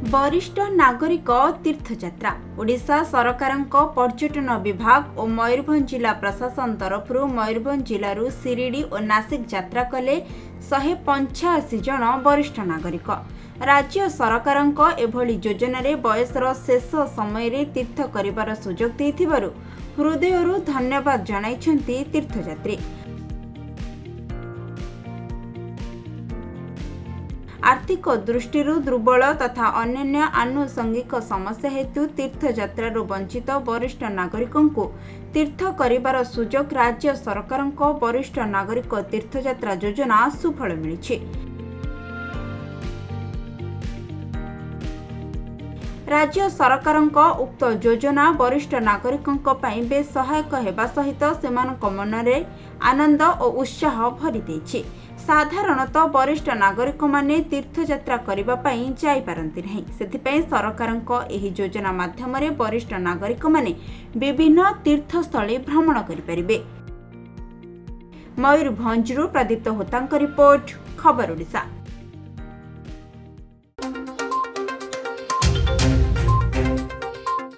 वरिष्ठ नागरिक तीर्थयात्रा ओडिशा सरकारक पर्यटन विभाग और मयूरभंज जिला प्रशासन तरफ मयूरभंज जिलूर शिरडी और नासिक यात्रा कले 185 जन वरिष्ठ नागरिक। राज्य सरकारक एभली योजन बयसर शेष समय तीर्थ करिबार सुजोग देथिबारु हृदयरु धन्यवाद जणाइछन्ति तीर्थयात्री। आर्थिक दृष्टि दुर्बल तथा अन्य आनुषंगिक समस्या हेतु तीर्थयात्रार वंचित वरिष्ठ नागरिकों को तीर्थ करिबार सुजोग राज्य सरकारक वरिष्ठ नागरिक तीर्थयात्रा योजना सुफल मिली। राज्य सरकारक उक्त योजना वरिष्ठ नागरिकों बेस सहायक हेबा सहित सेमानक मनरे आनंद और उत्साह भरी देछि। साधारणतः वरिष्ठ नागरिक माने तीर्थयात्रा करिबा पई जाई पारंती नहीं, सेथिपई सरकारक एही योजना माध्यम वरिष्ठ नागरिक माने विभिन्न तीर्थस्थली भ्रमण करि परिबे। मयूरभंजरू प्रदीप्त होतांक रिपोर्ट, खबर ओडिशा।